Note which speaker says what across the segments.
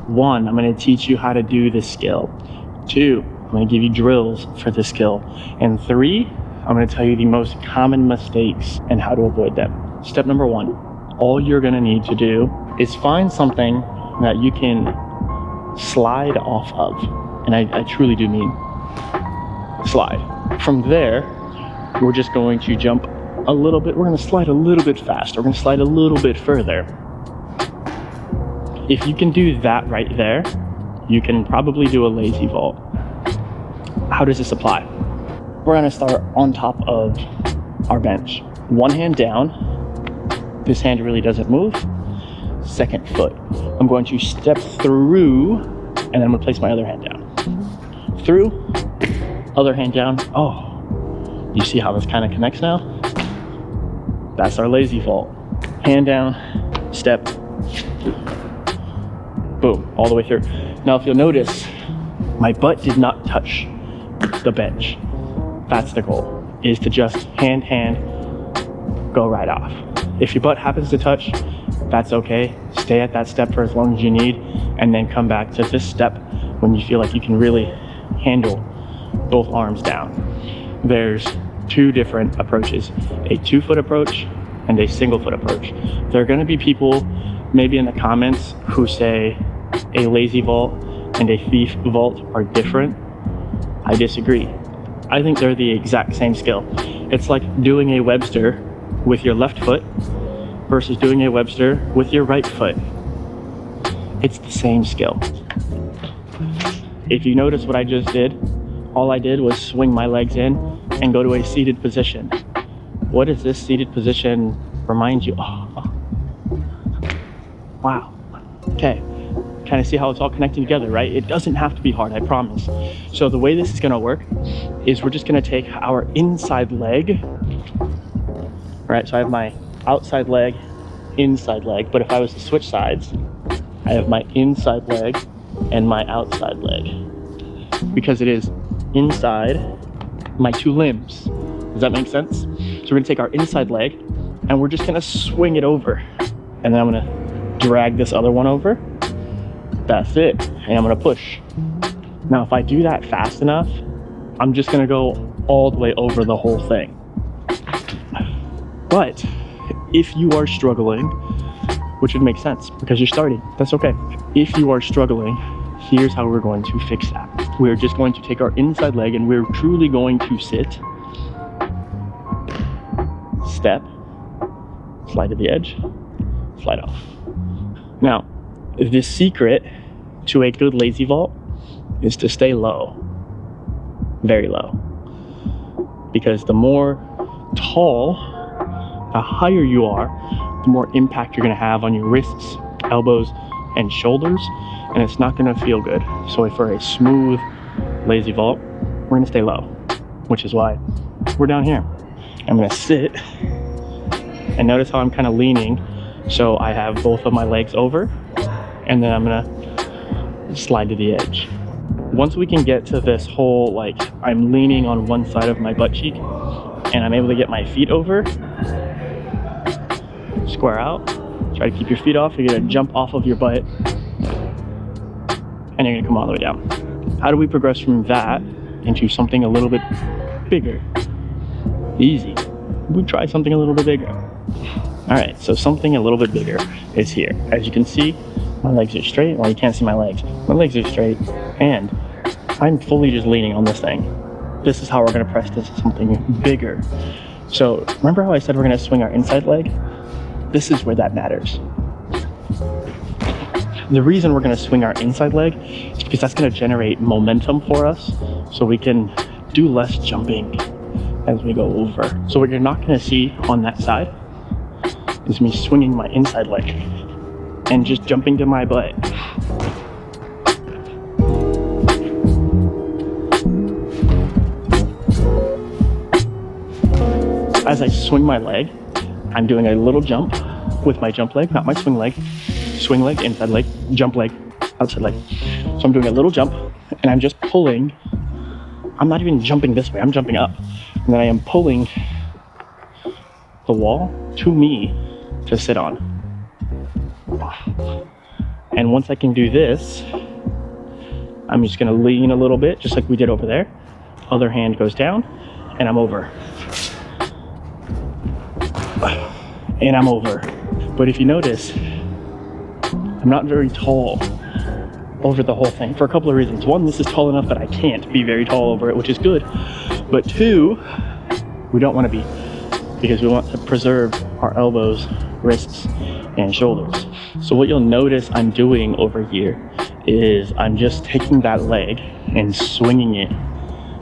Speaker 1: 1, I'm going to teach you how to do this skill. 2, I'm going to give you drills for this skill. And 3, I'm going to tell you the most common mistakes and how to avoid them. Step number 1, all you're going to need to do is find something that you can slide off of. And I truly do mean slide. From there, we're just going to jump a little bit. We're going to slide a little bit faster. We're going to slide a little bit further. If you can do that right there, you can probably do a lazy vault. How does this apply? We're going to start on top of our bench. One hand down. This hand really doesn't move. Second foot. I'm going to step through, and then I'm going to place my other hand down. Through, other hand down. Oh, you see how this kind of connects now? That's our lazy vault. Hand down, step, boom, all the way through. Now, if you'll notice, my butt did not touch the bench. That's the goal, is to just hand, go right off. If your butt happens to touch, that's okay. Stay at that step for as long as you need, and then come back to this step when you feel like you can really handle both arms down. There's 2 different approaches, a 2-foot approach and a single-foot approach. There are going to be people maybe in the comments who say a lazy vault and a thief vault are different. I disagree. I think they're the exact same skill. It's like doing a Webster with your left foot versus doing a Webster with your right foot. It's the same skill. If you notice what I just did, all I did was swing my legs in and go to a seated position. What does this seated position remind you? Oh. Wow. Okay. Kind of see how it's all connecting together, right? It doesn't have to be hard, I promise. So the way this is gonna work is we're just gonna take our inside leg, right? So I have my outside leg, inside leg, but if I was to switch sides, I have my inside leg and my outside leg. Because it is inside my 2 limbs. Does that make sense? So we're gonna take our inside leg and we're just gonna swing it over. And then I'm gonna drag this other one over. That's it. And I'm gonna push. Now, if I do that fast enough, I'm just gonna go all the way over the whole thing. But if you are struggling, which would make sense because you're starting, that's okay. If you are struggling, here's how we're going to fix that. We're just going to take our inside leg and we're truly going to sit, step, slide to the edge, slide off. Now, the secret to a good lazy vault is to stay low, very low. Because the more tall, the higher you are, the more impact you're gonna have on your wrists, elbows, and shoulders, and it's not gonna feel good. So for a smooth lazy vault, we're gonna stay low, which is why we're down here. I'm gonna sit, and notice how I'm kind of leaning. So I have both of my legs over, and then I'm gonna slide to the edge. Once we can get to this whole, like, I'm leaning on one side of my butt cheek, and I'm able to get my feet over, square out, try to keep your feet off. You're gonna jump off of your butt, and you're gonna come all the way down. How do we progress from that into something a little bit bigger? Easy. We try something a little bit bigger. All right, so something a little bit bigger is here. As you can see, my legs are straight. Well, you can't see my legs. My legs are straight, and I'm fully just leaning on this thing. This is how we're gonna press this to something bigger. So remember how I said we're gonna swing our inside leg? This is where that matters. The reason we're gonna swing our inside leg is because that's gonna generate momentum for us, so we can do less jumping as we go over. So what you're not gonna see on that side is me swinging my inside leg and just jumping to my butt. As I swing my leg, I'm doing a little jump with my jump leg, not my swing leg, inside leg, jump leg, outside leg. So I'm doing a little jump and I'm just pulling. I'm not even jumping this way, I'm jumping up. And then I am pulling the wall to me to sit on. And once I can do this, I'm just gonna lean a little bit, just like we did over there. Other hand goes down, and I'm over. And I'm over. But if you notice, I'm not very tall over the whole thing for a couple of reasons. One, this is tall enough that I can't be very tall over it, which is good. But two, we don't want to be, because we want to preserve our elbows, wrists, and shoulders. So what you'll notice I'm doing over here is I'm just taking that leg and swinging it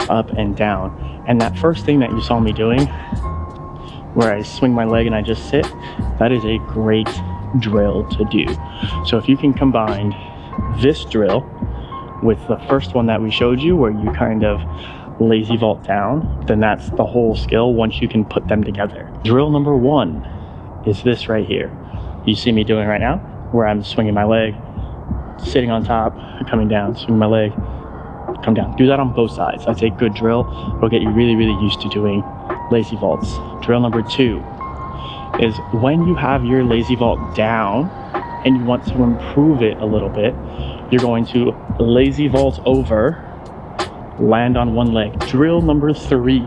Speaker 1: up and down. And that first thing that you saw me doing, where I swing my leg and I just sit, that is a great drill to do. So if you can combine this drill with the first one that we showed you, where you kind of lazy vault down, then that's the whole skill once you can put them together. Drill number one is this right here. You see me doing right now, where I'm swinging my leg, sitting on top, coming down, swing my leg, come down. Do that on both sides. That's a good drill. It'll get you really, really used to doing lazy vaults. Drill number two is when you have your lazy vault down and you want to improve it a little bit, you're going to lazy vault over, land on one leg. Drill number three,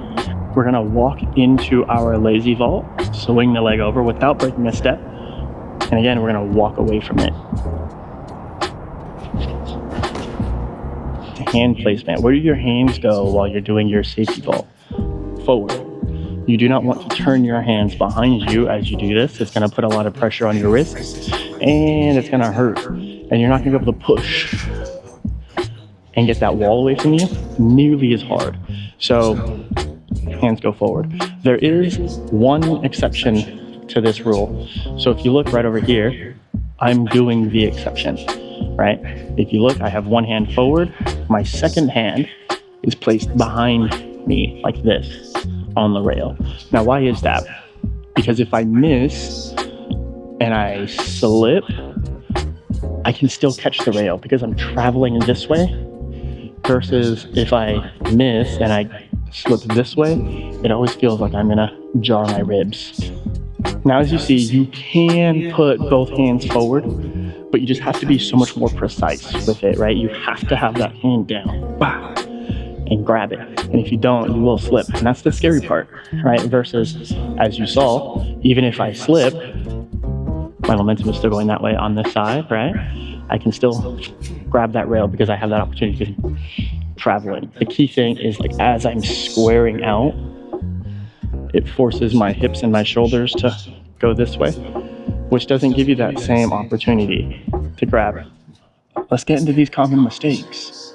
Speaker 1: we're gonna walk into our lazy vault, swing the leg over without breaking a step, and again, we're gonna walk away from it. Hand placement. Where do your hands go while you're doing your safety vault? Forward. You do not want to turn your hands behind you as you do this. It's going to put a lot of pressure on your wrists and it's going to hurt. And you're not going to be able to push and get that wall away from you nearly as hard. So hands go forward. There is one exception to this rule. So if you look right over here, I'm doing the exception, right? If you look, I have one hand forward. My second hand is placed behind me like this on the rail. Now, why is that? Because if I miss and I slip, I can still catch the rail because I'm traveling this way, versus if I miss and I slip this way, it always feels like I'm gonna jar my ribs. Now, as you see, you can put both hands forward, but you just have to be so much more precise with it, right? You have to have that hand down and grab it. And if you don't, you will slip. And that's the scary part, right? Versus, as you saw, even if I slip, my momentum is still going that way on this side, right? I can still grab that rail because I have that opportunity to traveling. The key thing is, like, as I'm squaring out, it forces my hips and my shoulders to go this way, which doesn't give you that same opportunity to grab. Let's get into these common mistakes.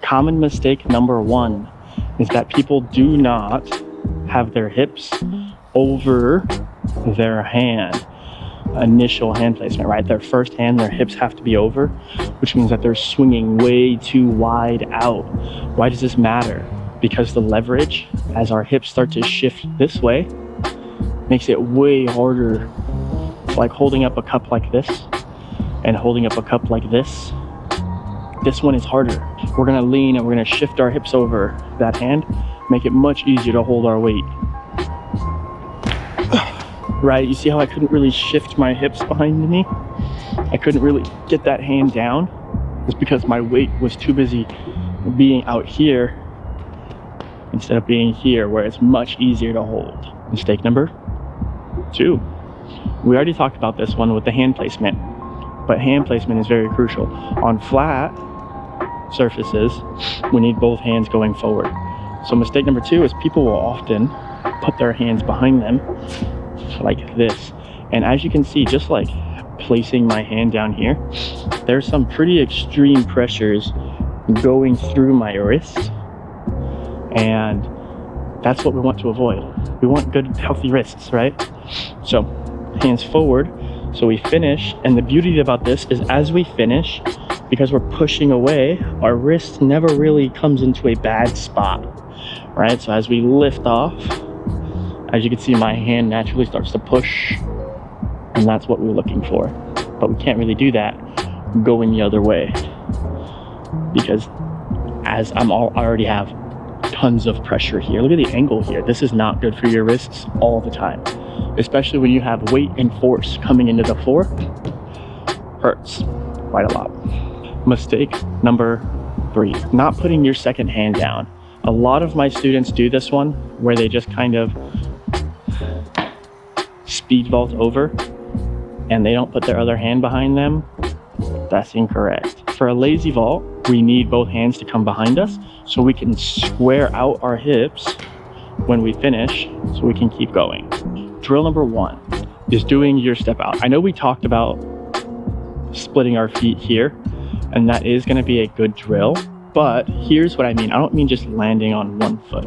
Speaker 1: Common mistake number one is that people do not have their hips over their hand. Initial hand placement, right? Their first hand, their hips have to be over, which means that they're swinging way too wide out. Why does this matter? Because the leverage, as our hips start to shift this way, makes it way harder. It's like holding up a cup like this and holding up a cup like this. This one is harder. We're gonna lean and we're gonna shift our hips over that hand, make it much easier to hold our weight. Right, you see how I couldn't really shift my hips behind me? I couldn't really get that hand down. It's because my weight was too busy being out here instead of being here, where it's much easier to hold. Mistake number two. We already talked about this one with the hand placement, but hand placement is very crucial. On flat surfaces, we need both hands going forward. So mistake number two is people will often put their hands behind them like this. And as you can see, just like placing my hand down here, there's some pretty extreme pressures going through my wrist. And that's what we want to avoid. We want good, healthy wrists, right? So hands forward. So we finish. And the beauty about this is as we finish, because we're pushing away, our wrist never really comes into a bad spot, right? So as we lift off, as you can see, my hand naturally starts to push, and that's what we're looking for. But we can't really do that going the other way, because as I already have tons of pressure here. Look at the angle here. This is not good for your wrists all the time, especially when you have weight and force coming into the floor. hurts quite a lot. Mistake number 3, not putting your second hand down. A lot of my students do this one where they just kind of speed vault over and they don't put their other hand behind them. That's incorrect. For a lazy vault, we need both hands to come behind us so we can square out our hips when we finish so we can keep going. Drill number 1 is doing your step out. I know we talked about splitting our feet here, and that is going to be a good drill, but here's what I mean. I don't mean just landing on one foot.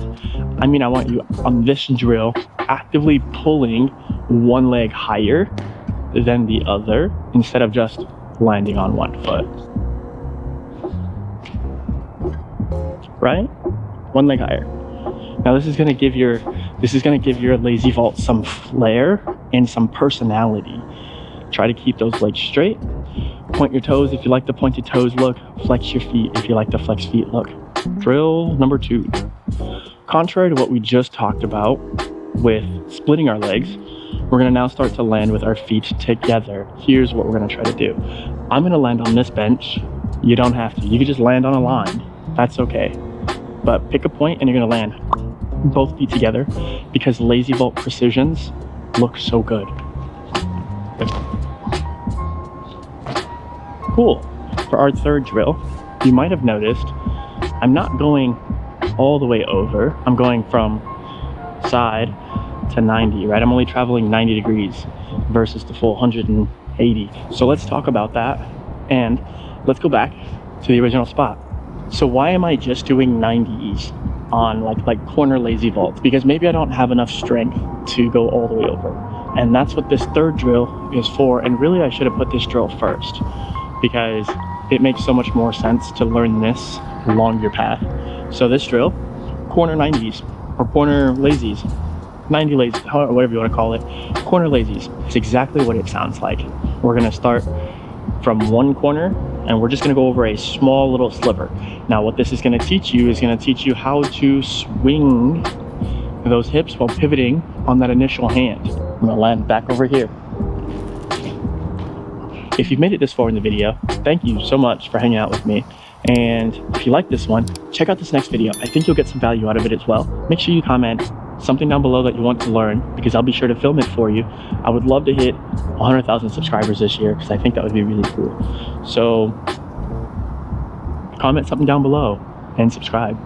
Speaker 1: I mean, I want you on this drill actively pulling one leg higher than the other instead of just landing on one foot. Right? One leg higher. Now this is going to give your lazy vault some flair and some personality. Try to keep those legs straight. Point your toes if you like the pointed toes look. Flex your feet if you like the flex feet look. Drill number 2. Contrary to what we just talked about with splitting our legs, we're going to now start to land with our feet together. Here's what we're going to try to do. I'm going to land on this bench. You don't have to. You can just land on a line. That's okay. But pick a point and you're going to land both feet together because lazy vault precisions look so good. Cool. For our third drill, you might have noticed I'm not going all the way over. I'm going from side to 90, right? I'm only traveling 90 degrees versus the full 180. So let's talk about that and let's go back to the original spot. So why am I just doing 90s on like corner lazy vaults? Because maybe I don't have enough strength to go all the way over. And that's what this third drill is for. And really I should have put this drill first because it makes so much more sense to learn this along your path. So this drill, corner 90s or corner lazies, 90 lazies, whatever you want to call it, corner lazies. It's exactly what it sounds like. We're going to start from one corner and we're just going to go over a small little sliver. Now what this is going to teach you is going to teach you how to swing those hips while pivoting on that initial hand. I'm going to land back over here. If you've made it this far in the video, thank you so much for hanging out with me. And if you like this one, check out this next video. I think you'll get some value out of it as well. Make sure you comment something down below that you want to learn because I'll be sure to film it for you. I would love to hit 100,000 subscribers this year because I think that would be really cool. So comment something down below and subscribe.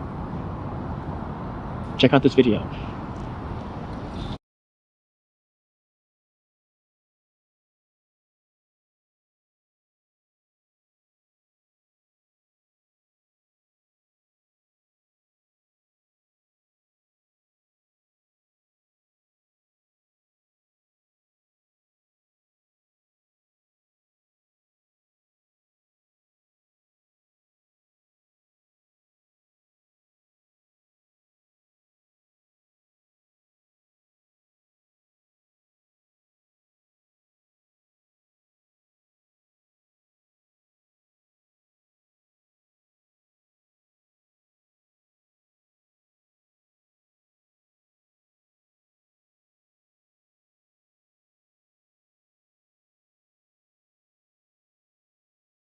Speaker 1: Check out this video.